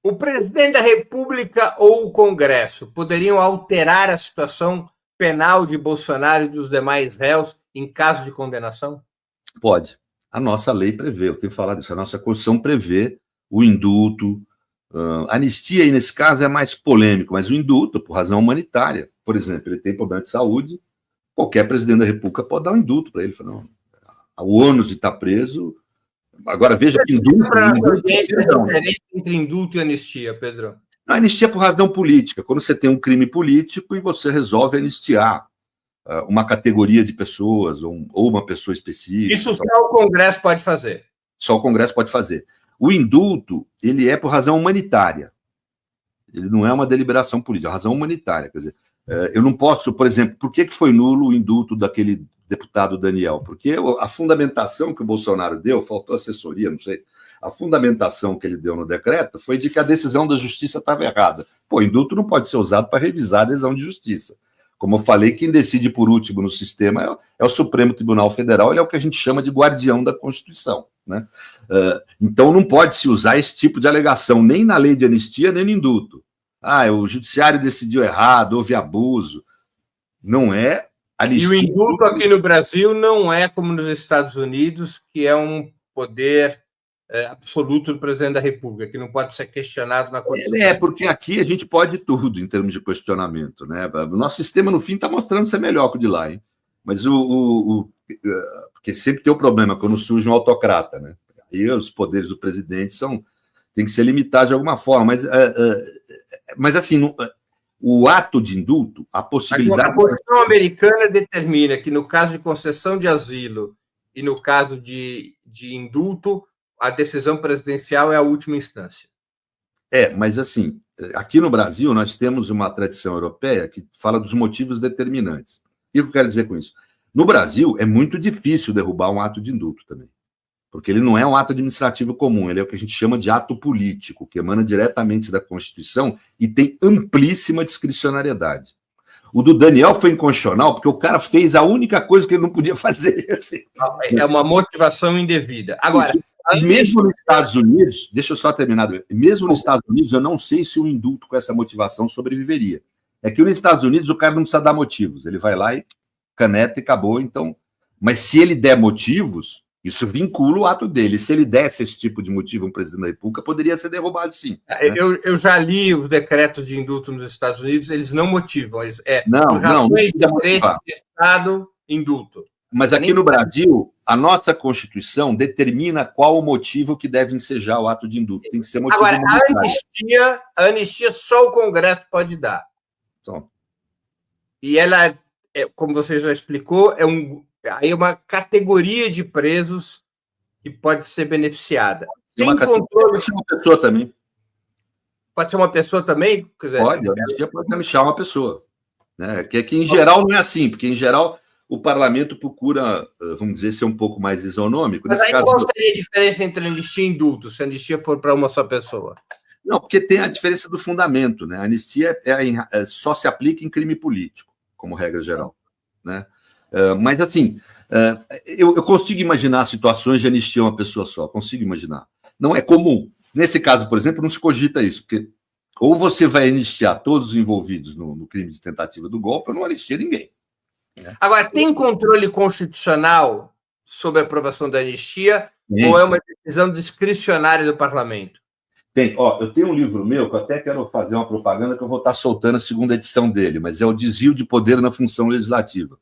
O presidente da República ou o Congresso poderiam alterar a situação penal de Bolsonaro e dos demais réus em caso de condenação? Pode. A nossa lei prevê, eu tenho falado isso, a nossa Constituição prevê o indulto. Anistia, aí, nesse caso, é mais polêmico, mas o indulto, por razão humanitária, por exemplo, ele tem problema de saúde, qualquer presidente da República pode dar um indulto para ele. Fala, não, o ônus de estar preso. Agora, veja que indulto. Diferença entre indulto e anistia, Pedro? A anistia é por razão política. Quando você tem um crime político e você resolve anistiar uma categoria de pessoas ou uma pessoa específica. Isso só o Congresso pode fazer. Só o Congresso pode fazer. O indulto, ele é por razão humanitária. Ele não é uma deliberação política, é razão humanitária. Quer dizer, eu não posso, por exemplo, por que foi nulo o indulto daquele deputado Daniel? Porque a fundamentação que o Bolsonaro deu, faltou assessoria, não sei, a fundamentação que ele deu no decreto foi de que a decisão da justiça estava errada. Pô, indulto não pode ser usado para revisar a decisão de justiça. Como eu falei, quem decide por último no sistema é o Supremo Tribunal Federal, ele é o que a gente chama de guardião da Constituição, né? Então não pode se usar esse tipo de alegação, nem na lei de anistia, nem no indulto. O judiciário decidiu errado, houve abuso. Não é anistia. E o indulto aqui no Brasil não é como nos Estados Unidos, que é um poder absoluto do presidente da República, que não pode ser questionado na Constituição. Porque aqui a gente pode tudo em termos de questionamento, né? O nosso sistema, no fim, está mostrando ser melhor que o de lá, hein? Mas porque sempre tem o problema quando surge um autocrata, né? Aí os poderes do presidente têm que ser limitados de alguma forma, mas assim, o ato de indulto, a possibilidade... A Constituição americana determina que no caso de concessão de asilo e no caso de indulto, a decisão presidencial é a última instância. Mas assim, aqui no Brasil nós temos uma tradição europeia que fala dos motivos determinantes. O que eu quero dizer com isso? No Brasil é muito difícil derrubar um ato de indulto também, porque ele não é um ato administrativo comum, ele é o que a gente chama de ato político, que emana diretamente da Constituição e tem amplíssima discricionariedade. O do Daniel foi inconstitucional porque o cara fez a única coisa que ele não podia fazer. Assim. É uma motivação indevida. Agora, mesmo nos Estados Unidos, deixa eu só terminar, mesmo nos Estados Unidos, eu não sei se o indulto com essa motivação sobreviveria. É que nos Estados Unidos o cara não precisa dar motivos, ele vai lá e caneta e acabou, então. Mas se ele der motivos, isso vincula o ato dele. Se ele desse esse tipo de motivo a um presidente da República, poderia ser derrubado, sim. Né? Eu já li os decretos de indulto nos Estados Unidos, eles não motivam. Eles, não precisa motivar. Estado, indulto. Mas aqui no Brasil, a nossa Constituição determina qual o motivo que deve ensejar o ato de indulto. Tem que ser motivo humanitário. Agora, a anistia só o Congresso pode dar. Então. E ela, como você já explicou, é uma categoria de presos que pode ser beneficiada. Tem controle. Pode ser uma pessoa também. Pode ser uma pessoa também? Quer dizer, pode, a anistia pode deixar uma pessoa. Né? Que em geral não é assim, porque em geral o parlamento procura, vamos dizer, ser um pouco mais isonômico. Mas aí qual seria a diferença entre anistia e indulto, se a anistia for para uma só pessoa? Não, porque tem a diferença do fundamento. Né? A anistia só se aplica em crime político, como regra geral. Né? Mas, assim, eu consigo imaginar situações de anistia a uma pessoa só, consigo imaginar. Não é comum. Nesse caso, por exemplo, não se cogita isso, porque ou você vai anistiar todos os envolvidos no crime de tentativa do golpe, ou não anistia ninguém. Agora, tem controle constitucional sobre a aprovação da anistia ou é uma decisão discricionária do parlamento? Tem. Eu tenho um livro meu que eu até quero fazer uma propaganda que eu vou estar soltando a segunda edição dele, mas é o Desvio de Poder na Função Legislativa,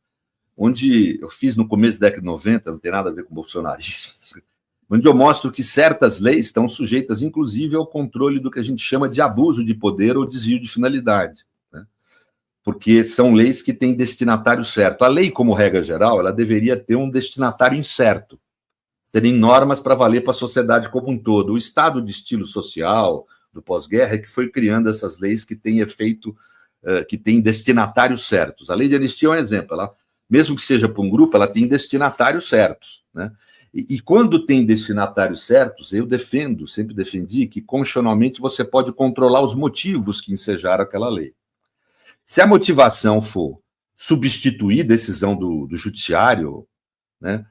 onde eu fiz no começo da década de 90, não tem nada a ver com bolsonarismo, onde eu mostro que certas leis estão sujeitas, inclusive, ao controle do que a gente chama de abuso de poder ou desvio de finalidade. Porque são leis que têm destinatário certo. A lei, como regra geral, ela deveria ter um destinatário incerto. Terem normas para valer para a sociedade como um todo. O Estado de estilo social, do pós-guerra, é que foi criando essas leis que têm efeito, que têm destinatários certos. A lei de anistia é um exemplo. Ela, mesmo que seja para um grupo, ela tem destinatários certos. Né? E quando tem destinatários certos, eu sempre defendi que, constitucionalmente, você pode controlar os motivos que ensejaram aquela lei. Se a motivação for substituir decisão do judiciário, né,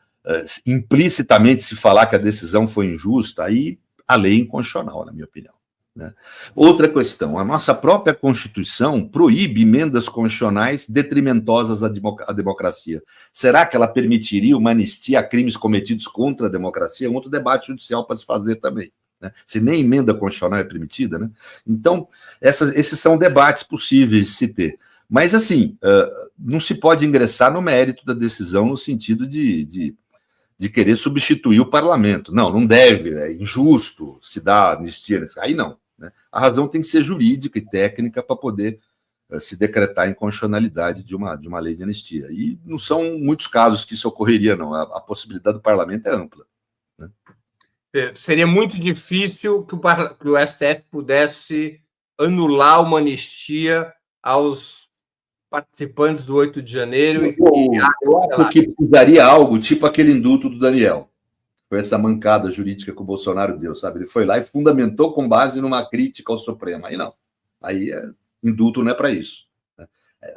implicitamente se falar que a decisão foi injusta, aí a lei é inconstitucional, na minha opinião. né? Outra questão, a nossa própria Constituição proíbe emendas constitucionais detrimentosas à democracia. Será que ela permitiria uma anistia a crimes cometidos contra a democracia? É um outro debate judicial para se fazer também, né? Se nem emenda constitucional é permitida, né? Então, esses são debates possíveis de se ter. Mas, assim, não se pode ingressar no mérito da decisão no sentido de querer substituir o parlamento. Não deve, é injusto se dar anistia. Aí não, né? A razão tem que ser jurídica e técnica para poder se decretar inconstitucionalidade de uma lei de anistia. E não são muitos casos que isso ocorreria, não. A possibilidade do parlamento é ampla, né? Seria muito difícil que o STF pudesse anular uma anistia aos participantes do 8 de janeiro. Eu acho que precisaria algo tipo aquele indulto do Daniel. Foi essa mancada jurídica que o Bolsonaro deu, sabe? Ele foi lá e fundamentou com base numa crítica ao Supremo. Aí não. Aí indulto não é para isso, né?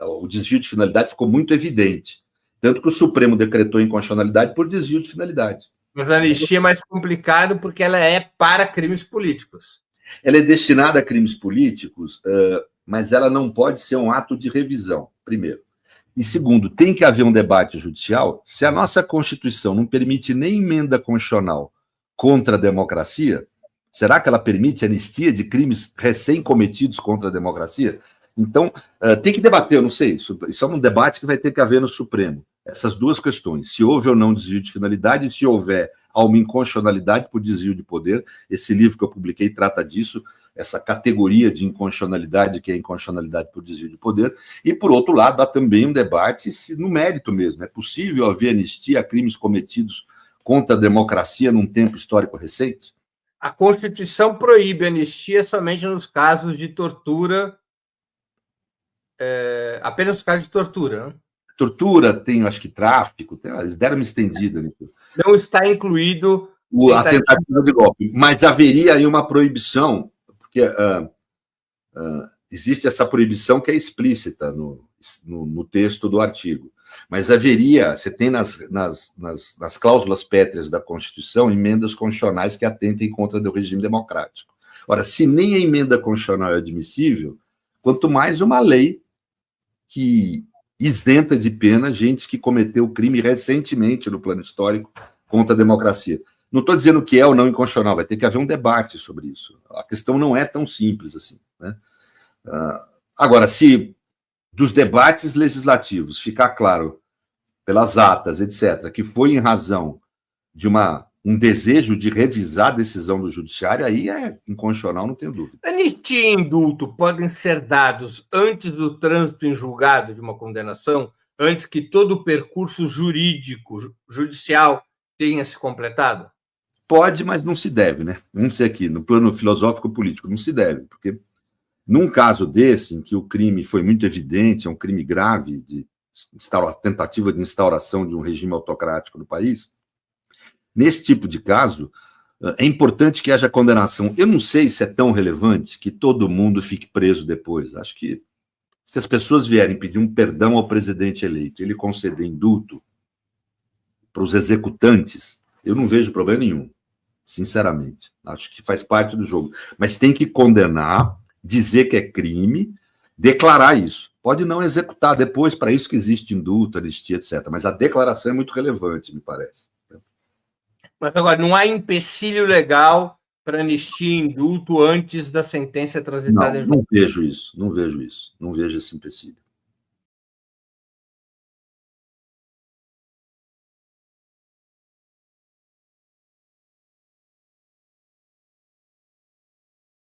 O desvio de finalidade ficou muito evidente. Tanto que o Supremo decretou inconstitucionalidade por desvio de finalidade. Mas a anistia é mais complicado porque ela é para crimes políticos. Ela é destinada a crimes políticos, mas ela não pode ser um ato de revisão, primeiro. E segundo, tem que haver um debate judicial. Se a nossa Constituição não permite nem emenda constitucional contra a democracia, será que ela permite anistia de crimes recém-cometidos contra a democracia? Então, tem que debater, eu não sei, isso é um debate que vai ter que haver no Supremo. Essas duas questões, se houve ou não desvio de finalidade, e se houver uma inconstitucionalidade por desvio de poder. Esse livro que eu publiquei trata disso, essa categoria de inconstitucionalidade, que é a inconstitucionalidade por desvio de poder. E, por outro lado, há também um debate no mérito mesmo. É possível haver anistia a crimes cometidos contra a democracia num tempo histórico recente? A Constituição proíbe anistia somente nos casos de tortura, apenas nos casos de tortura, né? Tortura, tem, acho que tráfico, eles deram uma estendida nisso. Não está incluído a tentativa de golpe, mas haveria aí uma proibição, porque existe essa proibição que é explícita no texto do artigo, mas haveria, você tem nas cláusulas pétreas da Constituição emendas constitucionais que atentem contra o regime democrático. Ora, se nem a emenda constitucional é admissível, quanto mais uma lei que isenta de pena gente que cometeu crime recentemente no plano histórico contra a democracia. Não estou dizendo que é ou não inconstitucional, vai ter que haver um debate sobre isso. A questão não é tão simples assim, né? Agora, se dos debates legislativos ficar claro, pelas atas, etc., que foi em razão de um desejo de revisar a decisão do judiciário, aí é inconstitucional, não tenho dúvida. Anistia e indulto podem ser dados antes do trânsito em julgado de uma condenação, antes que todo o percurso jurídico, judicial, tenha se completado? Pode, mas não se deve, né? Vamos ser aqui, no plano filosófico-político, não se deve, porque num caso desse, em que o crime foi muito evidente, é um crime grave, de tentativa de instauração de um regime autocrático no país, nesse tipo de caso, é importante que haja condenação. Eu não sei se é tão relevante que todo mundo fique preso depois. Acho que se as pessoas vierem pedir um perdão ao presidente eleito, ele conceder indulto para os executantes, eu não vejo problema nenhum, sinceramente. Acho que faz parte do jogo. Mas tem que condenar, dizer que é crime, declarar isso. Pode não executar depois, para isso que existe indulto, anistia, etc. Mas a declaração é muito relevante, me parece. Mas agora, não há empecilho legal para anistia e indulto antes da sentença transitada em julgado? Não vejo isso, não vejo esse empecilho.